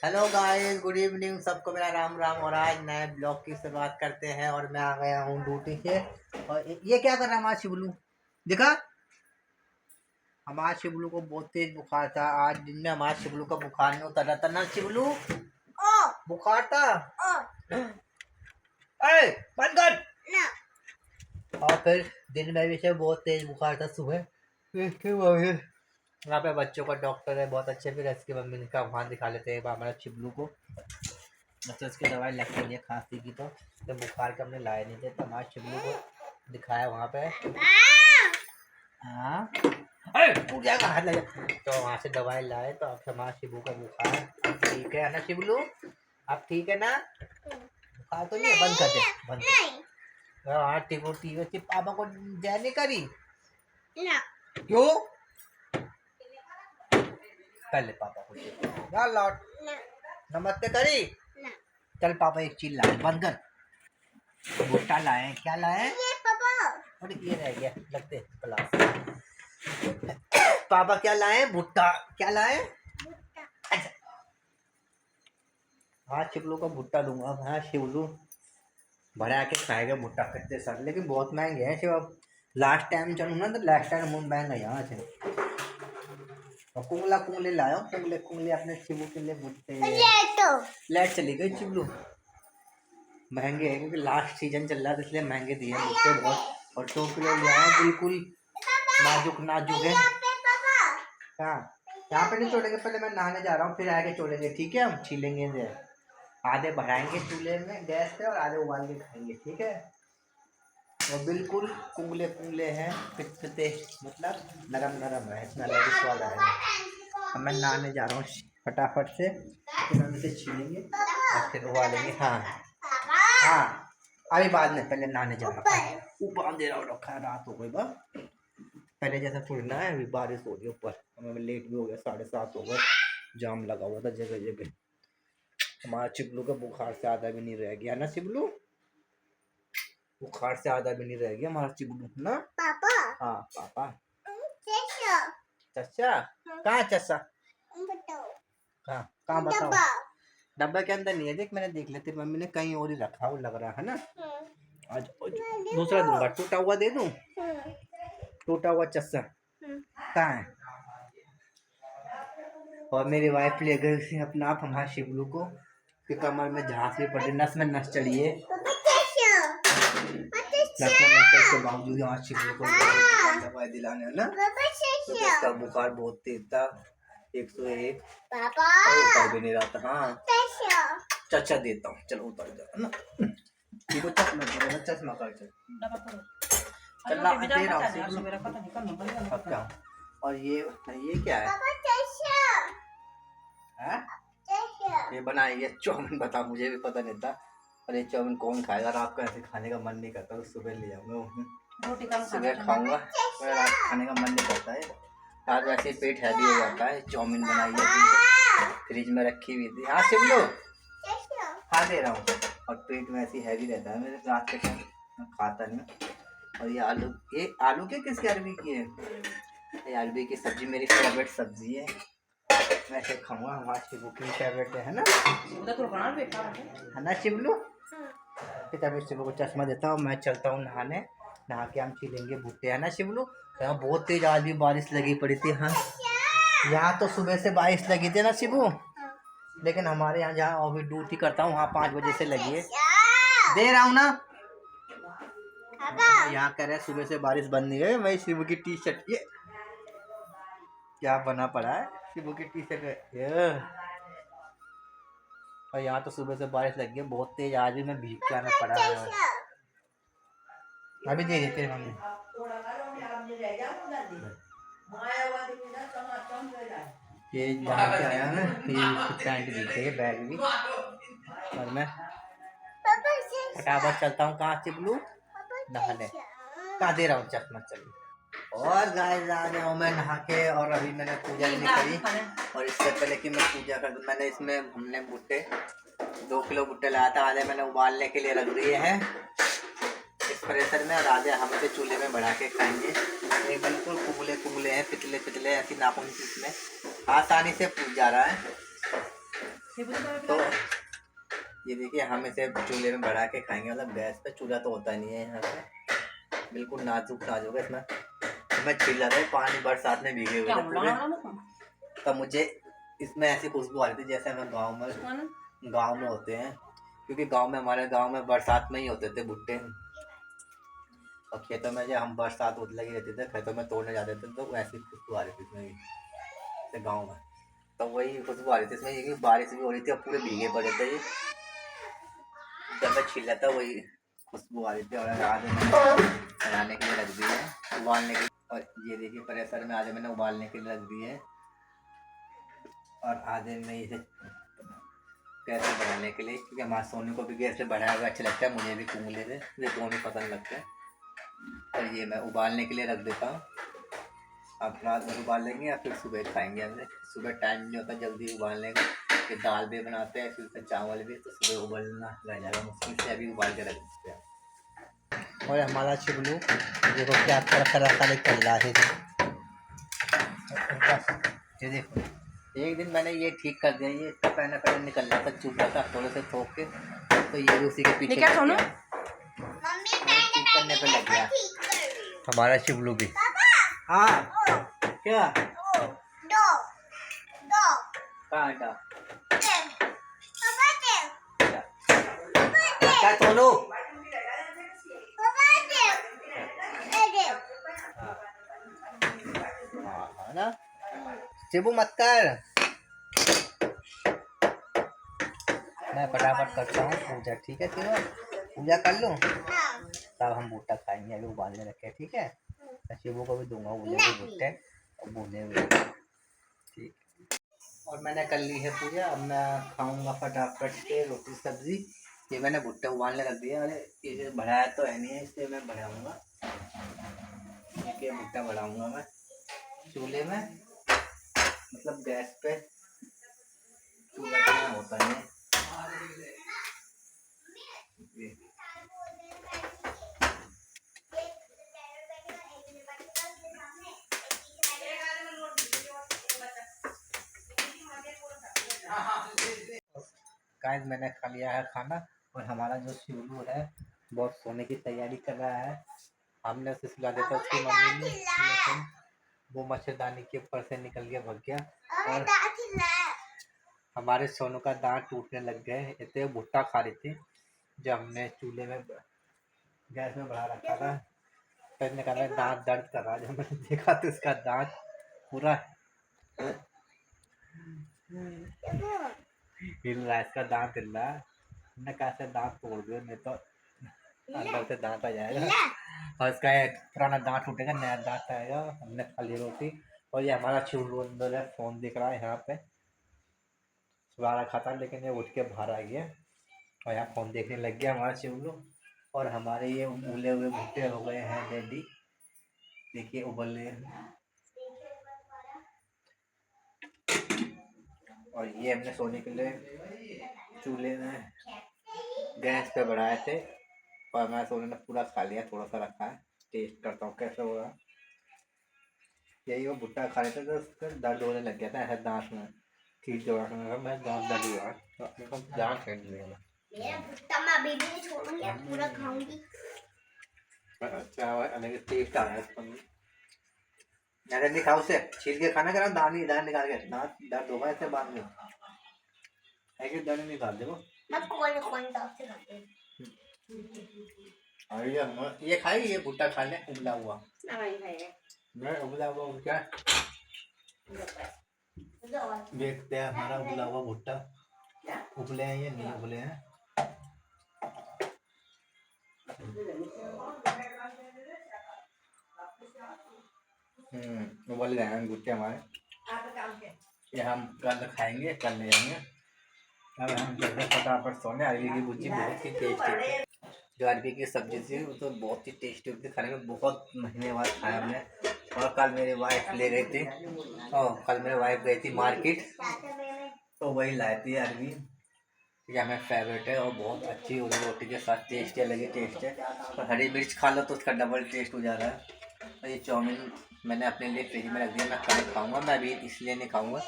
Hello guys, good evening सबको। मेरा राम राम। और आज नए ब्लॉग की शुरुआत करते हैं। और मैं आ गया हूँ ड्यूटी से। और ये क्या कर रहा है हमारा शिवलू? देखा, हमारा शिवलू को बहुत तेज बुखार था। आज दिन में हमारा शिवलू का बुखार नहीं उतर रहा था ना शिवलू? बुखार था। अरे बंद कर। और फिर दिन में भी से बहुत तेज बुखार था सुबह। यहाँ पे बच्चों का डॉक्टर है, बहुत अच्छे। फिर इसकी मम्मी ने कहा वहाँ दिखा लेते हैं हमारा चिबलू को। मतलब उसकी दवाई लग के लिए खांसी की, तो बुखार के हमने लाए नहीं थे, तो हमारे चिबलू को दिखाया वहाँ पे। हाँ, अरे टूट जाएगा, हाथ लगा। तो वहाँ से दवाई लाए, तो अब हमारा शिबू का बुखार अब ठीक है ना शिबलू? अब ठीक है ना? बुखार तो नहीं है? बंद कर दे, बंद कर। हाँ ठीक हो, ठीक है। पापा को जय नहीं करी? क्यों? पहले पापा को यार लौट नमस्ते करी। चल पापा एक चीज लाए, बंद कर। भुट्टा लाए। क्या लाए? और ये रह गया, लगते क्लास। पापा क्या लाए? भुट्टा। क्या लाए? अच्छा, हाँ शिवलू को भुट्टा दूंगा। हाँ शिवलू भरा के खाएगा भुट्टा करते सर, लेकिन बहुत महंगे हैं शिव। अब लास्ट टाइम चलूँ ना, तो लास्ट टाइम बहुत महंगा यहाँ से। और कुंगला कुंगले लाया हूँ, कुंगले कुंगले अपने शिवू के लिए भुट्टे। लाइट चली गई शिवलू। महंगे हैं क्योंकि लास्ट सीजन चल रहा था, इसलिए महंगे दिए हैं भुट्टे बहुत। और 2 किलो लिया है, बिल्कुल नाजुक नाजुक है। हाँ, यहाँ पे नहीं छोड़ेंगे, पहले मैं नहाने जा रहा हूँ, फिर आके छोड़ेंगे। ठीक है, हम छीलेंगे इसे। आधे भराएंगे चूल्हे में गैस पे, और आधे उबाल के खाएंगे। ठीक है। और बिल्कुल कुंगले कुंगले हैं, पिटपिटे, मतलब नरम नरम है, इसमें अलग ही स्वाद आएगा। अब मैं नहाने जा रहा हूँ फटाफट से, फिर हम इसे छीलेंगे और फिर उबालेंगे। हाँ हाँ, अभी बाद में, पहले नहाने जा रहा हूँ। ऊपर दे रहा हूँ, रखा है, रात हो गई बा। पहले जैसा थोड़ी ना है, अभी बारिश हो रही है ऊपर। हमें लेट भी हो गया, 7:30 हो गए। जाम लगा हुआ था जगह जगह। हमारा चिबलू का बुखार से आधा भी नहीं रह गया ना शिबलू? बुखार से आधा भी नहीं रह गया हमारा चिबलू ना पापा। हाँ पापा। चचा कहाँ है चचा? कहाँ कहाँ बताओ? डब्बा के अंदर नहीं है, देख मैंने देख लिया, तेरी मम्मी ने कहीं और ही रखा, वो लग रहा है ना। आज दूसरा दूंगा, टूटा हुआ दे दूं? टूटा हुआ चस्सा कहाँ है? और मेरी वाइफ ले गई अपना आप हमारे शिवलू को कि कमर में झांस भी पड़ी, नस में नस चढ़ी है। नस में नस चढ़ के बावजूद हमारे शिवलू को दवाई दिलाने है ना, तो उसका बुखार बहुत तेज था, 101। उतर भी नहीं रहा था। हाँ चचा देता हूँ, चलो उतर जाओ ना। ठीक है, चश्मा कर, चश्मा कर, चल दे रहा हूँ। क्या? और ये क्या है? ये बनाई है चाउमीन। बता, मुझे भी पता नहीं था। अरे चाउमीन कौन खाएगा? रात को ऐसे खाने का मन नहीं करता, तो सुबह ले आऊंगा, सुबह खाऊंगा। मेरा रात खाने का मन नहीं करता है, रात वैसे पेट हैवी हो जाता है। चाउमीन बनाई है, फ्रिज में रखी हुई थी। हाँ शिवलो, खा दे रहा हूँ। और पेट में ऐसी हैवी रहता है मेरे, रात के टाइम खाता नहीं। और ये आलू के किसकी? अरबी की है ये। अरबी की सब्जी मेरी फेवरेट सब्जी है, मैं ऐसे खाऊंगा। हमारे शिवू की फेवरेट है ना? है ना शिवलू? फिर अभी शिवू को चश्मा देता हूँ, मैं चलता हूँ नहाने। नहा के हम छीलेंगे भुट्टे, है ना शिवलू? यहाँ बहुत तेज आज भी बारिश लगी पड़ी थी। हाँ, यहाँ तो सुबह से बारिश लगी थी ना शिवू, लेकिन हमारे यहाँ जहाँ अभी ड्यूटी करता हूँ, वहाँ 5 बजे से लगी है। दे रहा हूँ ना। यहाँ कह रहे सुबह से बारिश बंद नहीं है। वही शिवू की टी शर्ट, ये क्या बना पड़ा है शिवू की टी शर्ट। और यहाँ तो सुबह से बारिश लगी है बहुत तेज, आज भी मैं भीग के आना पड़ा है। अभी दे देते हैं मम्मी। ये जहाँ से आया ना, ये पैंट भी है, बैग भी। और मैं फटाफट चलता हूँ। कहाँ चिपलू? नहाने। कहाँ दे रहा हूँ चश्मा, चलिए। और गाइस आ गया हूँ मैं नहा के, और अभी मैंने पूजा नहीं करी। और इससे पहले कि मैं पूजा कर दूँ, मैंने इसमें हमने भुट्टे 2 किलो भुट्टे लाया था, आधे मैंने उबालने के लिए रख दिए हैं इस प्रेशर में, और आधे हम इसे चूल्हे में बढ़ा के खाएंगे। ये बिल्कुल कुबले कुबले हैं, पितले पितले, ऐसी नाखून इसमें आसानी से फूट जा रहा है। तो ये देखिए हम इसे चूल्हे में बढ़ा के खाएंगे, मतलब गैस पे चूल्हा तो होता नहीं है यहाँ पे, बिल्कुल नाजुक नाजुक है। इसमें मैं छिल रहा था पानी बरसात में भीगे हुए थे पूरे, तब मुझे इसमें ऐसी खुशबू आ रही थी जैसे हम गाँव में होते हैं, क्योंकि हमारे गाँव में बरसात में ही होते थे भुट्टे। और खेतों में जब हम बरसात होने लगी रहती थी, खेतों में तोड़ने जाते थे, तो वैसी खुशबू आ रही थी इसमें भी गाँव में। तो वही खुशबू आ रही थी इसमें, ये बारिश भी हो रही थी और पूरे भीगे पड़े थे ये, जब मैं छिल रहा था वही खुशबू आ रही थी। और आधे मैंने बनाने के लिए रख दी है, उबालने के लिए। और ये देखिए प्रेशर में आधे मैंने उबालने के लिए रख दी है, और आधे में इसे गैस पे बढ़ाने के लिए, क्योंकि हमारे सोने को भी गैस पे बढ़ाया हुआ अच्छा लगता है, मुझे भी कुंगले से ये दोनों पसंद लगते हैं। और ये मैं उबालने के लिए रख देता हूँ, अब रात में उबाल लेंगे या फिर सुबह खाएंगे। हमने सुबह टाइम नहीं होता जल्दी उबालने का, कि दाल भी बनाते हैं फिर चावल भी, तो सुबह उबालना रह जाएगा मुश्किल से, अभी उबाल के रख देते हैं। और हमारा चिबलू देखो क्या तरह चल रहा है, ये देखो एक दिन मैंने ये ठीक कर दिया, ये इसका पहले निकल रहा था, चुप रहा था थोड़े से ठोक के, तो ये उसी के पीछे ठीक करने पे लग गया हमारा शिवलू भी। हाँ क्या क्या सोनू ना शिबू मत कर, मैं फटाफट करता हूँ पूजा, ठीक है? तीनों पूजा कर लो तब हम भुट्टा खाएंगे, अभी उबालने रखे, ठीक है? शिबू को भी दूंगा उबले हुए भुट्टे और भुने हुए, ठीक। और मैंने कर ली है पूजा, अब मैं खाऊंगा फटाफट से रोटी सब्जी। ये मैंने भुट्टे उबालने रख दिया, अरे ये बढ़ाया तो है नहीं है, इसलिए मैं बढ़ाऊंगा, ये भुट्टा बढ़ाऊंगा मैं चूल्हे में, मतलब गैस पे चूल्हा क्या होता है। गाइस मैंने खा लिया है खाना, और हमारा जो शिवलू है बहुत सोने की तैयारी कर रहा है। हमने उसे सुला दिया था उसकी मम्मी ने, लेकिन वो मच्छरदानी के ऊपर से निकल के भाग गया, और हमारे सोनू का दांत टूटने लग गए, इतने भुट्टा खा रही थी जब हमने चूल्हे में गैस में बढ़ा रखा था। तो इसने कहा दांत दर्द कर रहा है, जब मैंने देखा तो उसका दांत पूरा हिल रहा है, इसका दांत हिल रहा है। मैंने कहा से दांत तोड़ दो, नहीं तो अंदर से दांत आ जाएगा, और इसका एक पुराना दांत टूटेगा, नया दांत आएगा। हमने खा ली रोटी, और ये हमारा शिवलू अंदर है, फोन दिख रहा है यहाँ पे, सुबह रखा था लेकिन ये उठ के बाहर आ गया, और यहाँ फोन देखने लग गया हमारा शिवलू। और हमारे ये उबले हुए भुट्टे हो गए हैं रेडी, देखिए उबल रहे हैं। और ये हमने सोने के लिए चूल्हे में गैस पे बढ़ाए थे, और हमारे सोने ने पूरा खा लिया, थोड़ा सा रखा है, टेस्ट करता हूँ कैसा होगा। यही वो भुट्टा खा रहे थे तो उसका दर्द होने लग गया था ऐसा दांत में, चीज जोड़ा मैं दांत दर्द हुआ, तो दांत फेंक दिया मेरा भुट्टा मैं अभी भी नहीं छोड़ूंगी, अब पूरा खाऊंगी। अच्छा अलग टेस्ट आ रहा है इसका, मैंने नहीं खाया उसे, छील के खाना करा, दाने दाने निकाल के, दांत दर्द होगा ऐसे बाद में, ऐसे दाने निकाल दे वो, मैं कौन दांत से खाती हूँ। और ये खाई, ये भुट्टा खा ले उबला हुआ, नहीं खाएगा मैं उबला हुआ क्या देखते हैं, हमारा उबला हुआ भुट्टा उबले हैं या नहीं उबले हैं। उबल गए हैं भुट्टे हमारे, ये हम कल खाएंगे, कल ले जाएंगे। अब हम जल्दी फटाफट सोने, अरबी की भुजी बहुत ही टेस्टी थी, जो अरबी की सब्जी थी वो तो बहुत ही टेस्टी होती, खाने में बहुत महीने बाद खाया हमने। और कल मेरी वाइफ ले गई थी, और कल मेरी वाइफ गई थी मार्केट, तो वही लाई थी अरबी, ये हमें फेवरेट है, और बहुत अच्छी रोटी के साथ टेस्ट है, लगी टेस्ट है। और हरी मिर्च खा लो तो उसका डबल टेस्ट हो जा रहा है। और ये चाउमीन मैंने अपने लिए फ्रिज में रख दिया, मैं कल खाऊंगा, मैं अभी इसलिए नहीं खाऊंगा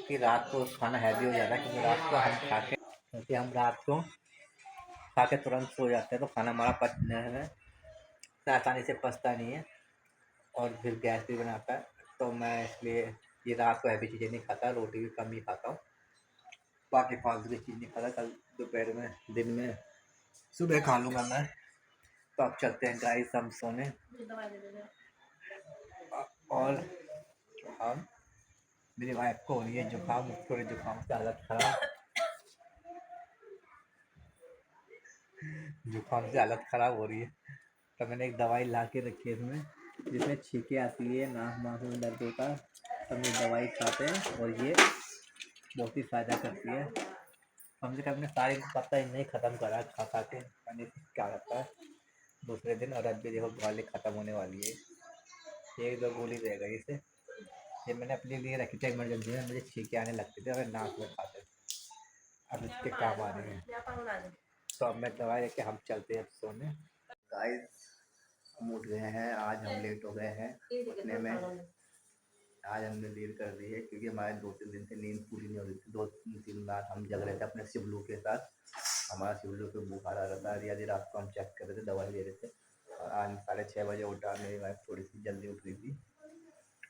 क्योंकि रात को खाना हैवी हो जाता है, क्योंकि रात को हम खा के, क्योंकि हम रात को खा के तुरंत सो जाते हैं तो खाना हमारा पचने में आसानी से पचता नहीं है और फिर गैस भी बनाता है। तो मैं इसलिए ये रात को हैवी चीज़ें नहीं खाता, रोटी भी कम ही खाता हूँ, बाकी फालतू की चीज़ नहीं खाता। कल दोपहर में, दिन में, सुबह खा लूँगा मैं। तो अब चलते हैं गाइस हम सोने। और हम, मेरी वाइफ को हो रही है जुकाम, थोड़ी जुकाम से हालत खराब, जुकाम से हालत ख़राब हो रही है। तो मैंने एक दवाई ला के रखी है इसमें, जिसमें छींके आती है, नाक में दर्द होता है, हम ये दवाई खाते हैं और ये बहुत ही फ़ायदा करती है। कम से कम अपने सारे पत्ता ही नहीं ख़त्म करा खा खा के, पानी क्या रहता है दूसरे दिन। और अब भी देखो गोली ख़त्म होने वाली है, एक दो गोली रह गई इसे। ये मैंने अपने लिए रखी थी इमरजेंसी में, मुझे छींके आने लगते थे और नाक में खाते, अब इसके काम आ रही है। तो अब मैं दवाई लेके हम चलते हैं अब सोने। गाइस हम उठ गए हैं, आज हम लेट हो गए हैं उठने में। आज हमने देर कर दी है क्योंकि हमारे 2-3 दिन से नींद पूरी नहीं हो रही थी। 2-3 रात हम जग रहे थे अपने शिवलू के साथ। हमारा शिवलू पे बुखार आ रहा था, आधी रात को हम चेक कर रहे थे, दवाई ले रहे थे। और आज 6:30 बजे उठा, मेरी वाइफ थोड़ी सी जल्दी उठ रही थी।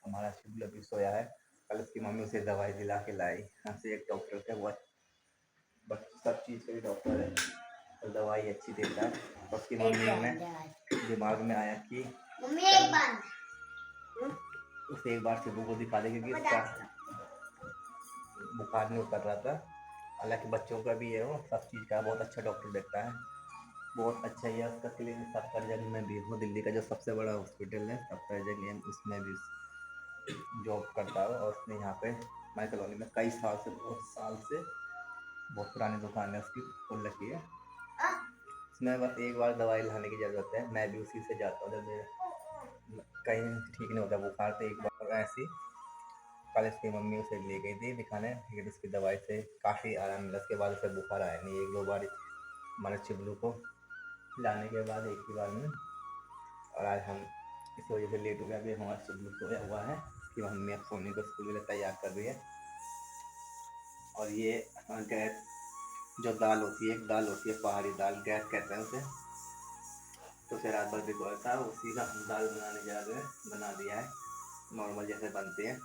हमारा शिवलू अभी सोया है। कल उसकी मम्मी उसे दवाई दिला के लाई, यहाँ से एक डॉक्टर थे, वो बस सब चीज़ के डॉक्टर है और दवाई अच्छी देता है। तो उसकी मम्मी ने दिमाग में आया कि उसे एक बार शिवू को दिखा दे, क्योंकि उसका बुखार नहीं उतर रहा था। हालांकि बच्चों का भी है, वो सब चीज़ का बहुत अच्छा डॉक्टर देखता है, बहुत अच्छा ही है उसका क्लिनिक। सफदरजंग में भी, वो दिल्ली का जो सबसे बड़ा हॉस्पिटल है सफदरजंग, उसमें भी जॉब करता है। और उसने यहाँ पे हमारी कॉलोनी में कई साल से, बहुत पुरानी दुकान है उसकी, खोल रखी है। इसमें बस एक बार दवाई लाने की ज़रूरत है, मैं भी उसी से जाता हूँ जब मेरे कहीं ठीक नहीं होता बुखार, तो एक बार ऐसी कल इसकी मम्मी उसे ले गई थी दिखाने, लेकिन उसकी दवाई से काफ़ी आराम मिला। उसके बाद उसे बुखार आया नहीं, 1-2 बार हमारे चिबलू को लाने के बाद एक ही बार में। और आज हम इस वजह से लेट हो गया, अभी हमारा चिबलू सोया हुआ है कि मम्मी अब सोने को स्कूल के लिए तैयार कर रही है। और ये गैस जो दाल होती है, एक दाल होती है पहाड़ी दाल, गैस कहते हैं उसे, तो उसे रात भर भिगोया था, उसी का हम दाल बनाने जा रहे हैं, बना दिया है नॉर्मल जैसे बनते हैं।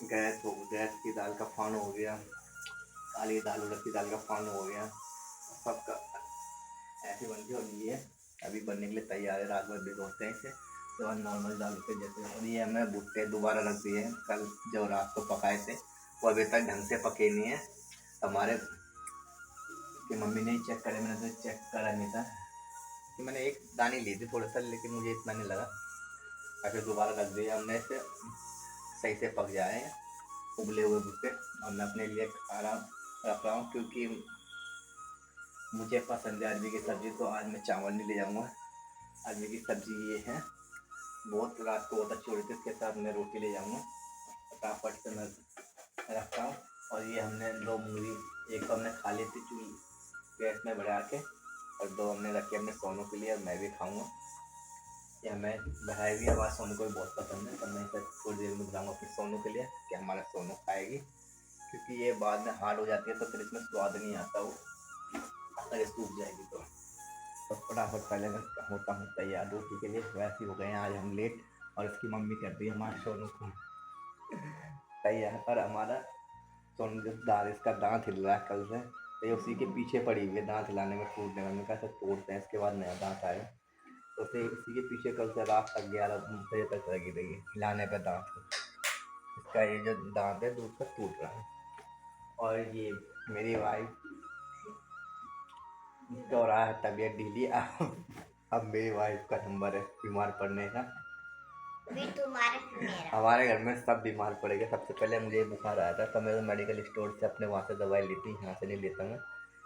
गैस की दाल का फान हो गया, काली दाल, उड़द की दाल का फान हो गया, सबका ऐसे बन के। और ये अभी बनने के लिए तैयार है, रात भर भिगोते हैं इसे तो नॉर्मल दाल के जैसे। और ये हमें भुट्टे दोबारा रख दिए हैं, कल जो रात को पकाए थे वो अभी तक ढंग से पके नहीं है। हमारे कि मम्मी ने चेक करे, मैंने तो चेक करा नहीं था कि मैंने एक दानी ली थी थोड़ा सा, लेकिन मुझे इतना नहीं लगा, फिर दोबारा रख दिया हमने इसे, सही से पक जाए उबले हुए भुट्टे। और मैं अपने लिए खाना रख रहा हूँ क्योंकि मुझे पसंद है अरबी की सब्ज़ी, तो आज मैं चावल नहीं ले जाऊँगा। अरबी की सब्ज़ी ये है, बहुत रात को बहुत अच्छी हो रही थी, इसके साथ मैं रोटी ले जाऊँगा, फटाफट से मैं रखता हूँ। और ये हमने 2 मूली, एक तो हमने खा ली थी चूल्हे गैस में बढ़ा के, और 2 हमने रखे अपने सोनू के लिए, और मैं भी खाऊँगा। ये हमें बधाई भी, हमारे सोनू को भी बहुत पसंद है, तो मैं इसे थोड़ी देर में बनाऊँगा अपने सोनू के लिए कि हमारा सोनू खाएगी, क्योंकि ये बाद में हार्ड हो जाती है तो फिर इसमें स्वाद नहीं आता, वो अगर ये सूख जाएगी तो। फटाफट पहले मैं होता हूँ तैयार रोटी के लिए। वैसे हो गए हैं आज हम लेट, और इसकी मम्मी कर रही है हमारे सोनू को तैयार। और हमारा सोनू जो दाल, इसका दांत हिल रहा है कल से, तो ये उसी के पीछे पड़ी हुई है दांत हिलाने में, टूटने में। मैं कैसे तोड़ते हैं इसके बाद नया दांत आएगा, तो उसे उसी के पीछे कल से रात तक 11 बजे तक लगी रही हिलाने पर दांत को। इसका ये जो दांत है दूध का टूट रहा है। और ये मेरी वाइफ इसका हो रहा है तबीयत ढीली। अब मेरी वाइफ का नंबर है बीमार पड़ने का। हमारे घर में सब बीमार पड़ेगा। सबसे पहले मुझे बुखार आया था, तो मैं मेडिकल स्टोर से अपने वहाँ से दवाई ली थी, यहाँ से नहीं लेता मैं,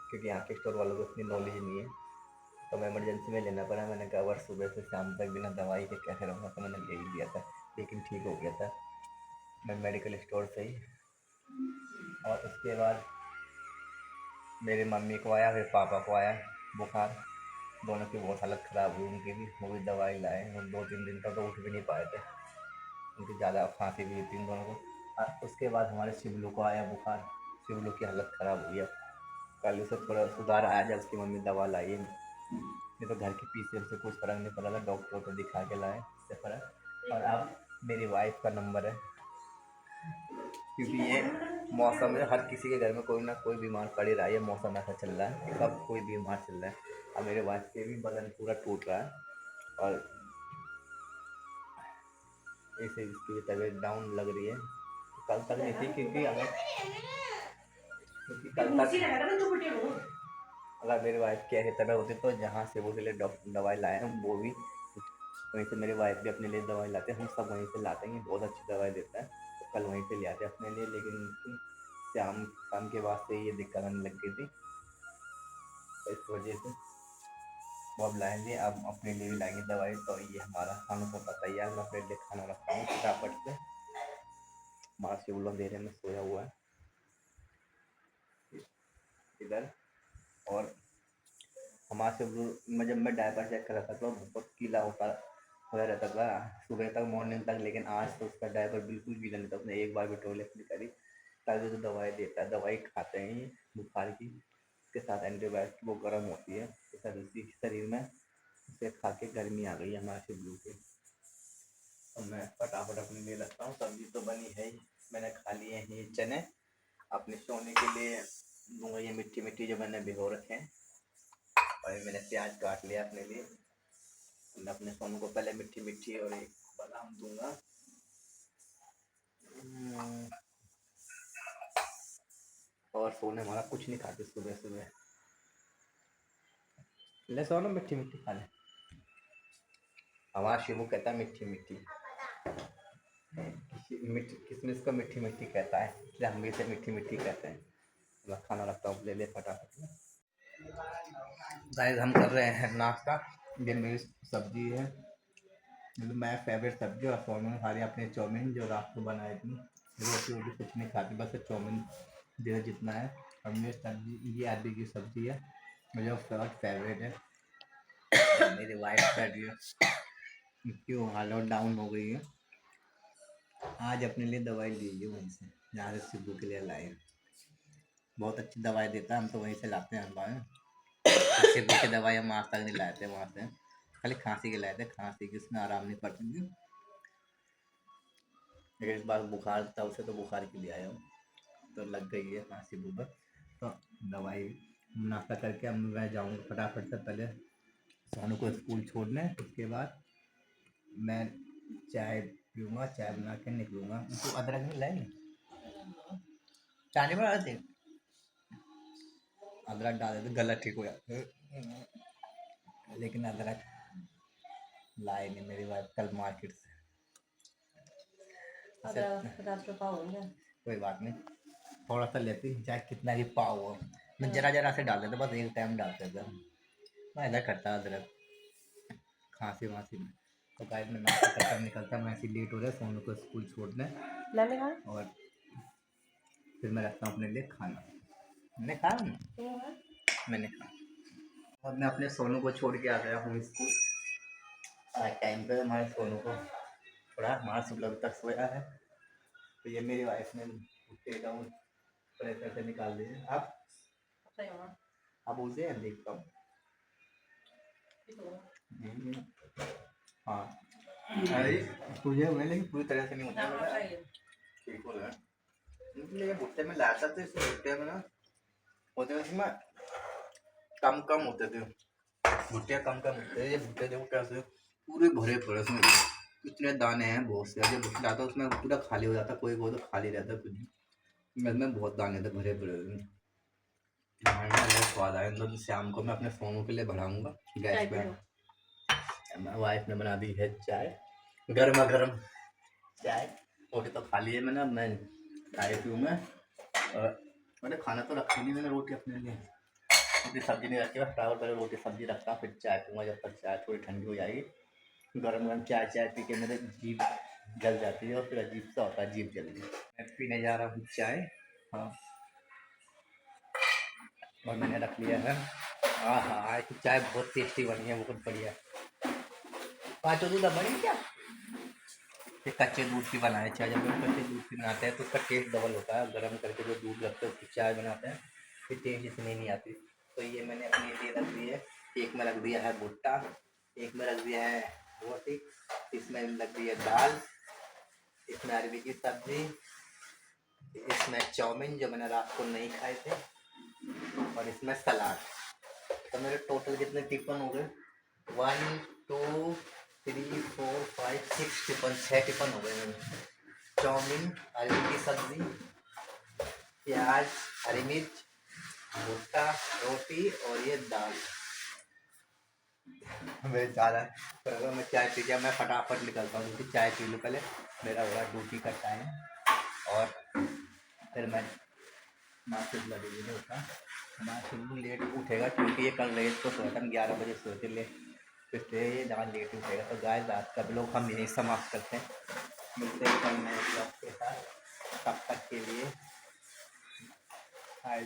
क्योंकि यहाँ के स्टोर वालों को इतनी नॉलेज नहीं है। तो मैं इमरजेंसी में लेना पड़ा, मैंने कहा वर्ष सुबह से शाम तक बिना दवाई के कैसे रहूँगा, तो मैंने ले ही लिया था, लेकिन ठीक हो गया था मैं मेडिकल स्टोर से ही। और उसके बाद मेरी मम्मी को आया, फिर पापा को आया बुखार, दोनों की बहुत हालत ख़राब हुई उनकी भी, वो भी दवाई लाए और 2-3 दिन तक तो उठ भी नहीं पाए थे, उनकी ज़्यादा खांसी भी थी इन दोनों को। उसके बाद हमारे शिवलू को आया बुखार। शिवलू की हालत ख़राब हुई है। कल उसे थोड़ा सुधार आया जब उसकी मम्मी दवा लाई है। नहीं तो घर के पीछे से कुछ फ़र्क नहीं पड़ा था, डॉक्टर को दिखा के लाए इससे फ़र्क। और अब मेरी वाइफ का नंबर है, क्योंकि ये मौसम में हर किसी के घर में कोई ना कोई बीमार पड़ ही रहा है। ये मौसम ऐसा चल रहा है, सब कोई बीमार चल रहा है। अब मेरे वाइफ के भी बदन पूरा टूट रहा है और ऐसे इसकी तबीयत डाउन लग रही है। कल तक नहीं थी, क्योंकि कल तक अगर मेरी वाइफ की ऐसी तबीयत होती तो जहाँ से वो लिए डॉक्टर दवाई लाए हैं वो भी वहीं से, मेरी वाइफ भी अपने लिए दवाई लाते हैं, हम सब वहीं से लाते हैं। बहुत अच्छी दवाई देता है, तो कल वहीं से ले आते अपने लिए। लेकिन उनकी शाम शाम के बाद से ये दिक्कत आने लग गई थी, तो इस वजह से वो अब लाएंगे। अब अपने लिए भी लाएंगे दवाई। तो ये हमारा खाना सबका तैयार, मैं अपने लिए खाना रखता हूँ फटाफट से। हमारा शिवलो अंधेरे में सोया हुआ है इधर। और हमारे शिवलो में जब मैं डायपर चेक कर रहा था तो बहुत गीला होया रहता था सुबह तक, मॉर्निंग तक। लेकिन आज तो उसका डायपर बिल्कुल गीला नहीं था, उसने एक बार भी टॉयलेट नहीं करी। ताकि जो दवाई देता है, दवाई खाते हैं ये बुखार की, उसके साथ एंटीबायोटिक वो गर्म होती है, तो शरीर में उसे खा के गर्मी आ गई है हमारे शिवलू के। तो मैं फटाफट अपने लिए रखता हूँ। सब्जी तो बनी है ही, मैंने खा लिए हैं ये चने। अपने सोने के लिए दूंगा ये मिट्टी मिट्टी जो मैंने भिगो रखे हैं। और ये मैंने प्याज काट लिया अपने लिए। मैं अपने सोनू को पहले मिट्टी मिट्टी और एक बादाम दूंगा। और सोने हमारा कुछ नहीं खाते सुबह सुबह। ले सोनू मिट्टी मिट्टी खा ले। हमारा शिवू कहता है मिट्टी मिट्टी, मिट्टी किसमिस को मिट्टी मिट्टी कहता है, इसलिए हम भी इसे मिट्टी मिट्टी कहते हैं। मैं खाना रखता हूँ, ले ले फटाफट में। गाइस हम कर रहे हैं नाश्ता। ये मेरी सब्जी है, मतलब मैं फेवरेट सब्जी। और सोनू ने खा लिया अपने चाउमीन जो रात को बनाई थी। रोटी वोटी कुछ नहीं खाती, बस चाउमीन दे जितना है। और मेरी सब्जी ये अरबी की सब्जी है, मुझे बहुत फेवरेट है। मेरी वाइफ कर रही है क्यों हालत डाउन हो गई है। आज अपने लिए दवाई ली है वहीं से, जहाँ से सिद्धू के लिए लाए। बहुत अच्छी दवाई देता है, हम तो वहीं से लाते हैं हमारे। सिद्धू की दवाई हम आज तक नहीं लाए थे वहाँ से, खाली खांसी के लाए थे। खांसी की उसमें आराम नहीं पड़ती थी, लेकिन इस बार बुखार था उसे, तो बुखार के लिए आया हूँ, तो लग गई है खांसी बुखार। तो दवाई नाश्ता करके अब मैं जाऊँगा फटाफट से, पहले सोनू को स्कूल छोड़ने। उसके बाद मैं चाय पीऊँगा, चाय बना के निकलूँगा। तो अदरक नहीं लाए, चाय नहीं बना थे, अदरक डाल देते गला ठीक हो जाता है। लेकिन अदरक लाए नहीं मेरी वाइफ कल मार्केट से। कोई बात नहीं, थोड़ा सा लेती चाहे कितना ही पाव हो, मैं जरा जरा से डाल देता, बस एक टाइम डालते थे। मैं इधर करता अदरक खांसी वांसी में। तो गाइस मैं नाश्ता करता निकलता, मैं ऐसी लेट हो रहा है सोनू को स्कूल छोड़ने। और फिर मैं रखता हूँ अपने लिए खाना। मैंने खाया ना, मैंने खाया। और मैं अपने सोनू को छोड़ के आ गया हूँ स्कूल टाइम पे। हमारे सोनू को थोड़ा हमारा सुबह तक सोया है, तो ये मेरी वाइफ ने उठे डाउन प्रेशर से निकाल दिए। आप उसे देखता हूँ। हाँ अरे तुझे हुए, लेकिन पूरी तरह से नहीं होता। ठीक हो रहा है, इसलिए भुट्टे में लाया था, तो इस भुट्टे में ना होते उसमें कम कम होते थे, भुट्टे कम कम होते थे। ये भुट्टे देखो कैसे पूरे भरे पड़े, उसमें इतने दाने हैं बहुत से। जब भुट्टा आता उसमें पूरा खाली हो जाता, कोई वो तो खाली रहता कुछ नहीं, इसमें बहुत दाने थे भरे पड़े हुए। स्वाद आया। तो शाम को मैं अपने सोनू के लिए बढ़ाऊंगा गैस पे। वाइफ ने बना दी है चाय, गर्मा गर्म चाय। रोटी तो खा ली है मैंने, अब मैं चाय पीऊँ मैं। और मैंने खाना तो रखा नहीं मैंने, रोटी अपने लिए, रोटी सब्जी नहीं रखी, बस चावल पहले रोटी सब्जी रखता हूँ, फिर चाय पीऊँगा। जब तक चाय थोड़ी ठंडी हो जाएगी, गर्म गर्म चाय चाय पी के मेरे जीभ जल जाती है, और फिर अजीब सा होता है जीभ जल्दी। मैं पीने जा रहा हूँ चाय। हाँ, और मैंने रख लिया है। हाँ हाँ, आज की चाय बहुत टेस्टी बनी है, बहुत बढ़िया। पाँचों दूध बनी क्या? ये कच्चे दूध की बनाए चाय। जब हम कच्चे दूध की बनाते हैं तो उसका टेस्ट डबल होता है। गर्म करके जो दूध रखते हैं उसकी चाय बनाते हैं फिर टेस्ट इतनी नहीं आती। तो ये मैंने अपने लिए रख दी है। एक में रख दिया है भुट्टा, एक में रख दिया है रोटी, इसमें रख दी है दाल, इसमें अरबी की सब्जी, इसमें चाउमीन जो मैंने रात को नहीं खाए थे, और इसमें सलाद। तो मेरे टोटल कितने टिफिन हो गए? 1 2 3 4 5 6 टिफिन, 6 टिफिन हो गए मेरे। चाउमीन, आलू की सब्जी, प्याज, हरी मिर्च, भुट्टा, रोटी और ये दाल। मैं ज़्यादा पर अगर मैं चाय पी गया मैं फटाफट निकलता हूँ क्योंकि चाय पी लूँ पहले, मेरा हो रहा ड्यूटी का टाइम। और फिर मैं मार्केट लगेगी नहीं होता। मार्केट लेट उठेगा क्योंकि ये कल लेट तो सोया था, हम 11 बजे सोए थे। ले इसलिए ये ज़्यादा लेट उठेगा। तो गाय रात का ब्लॉग हम यहीं समाप्त करते हैं। मिलते हैं कल नए ब्लॉग के साथ। तब तक के लिए बाय।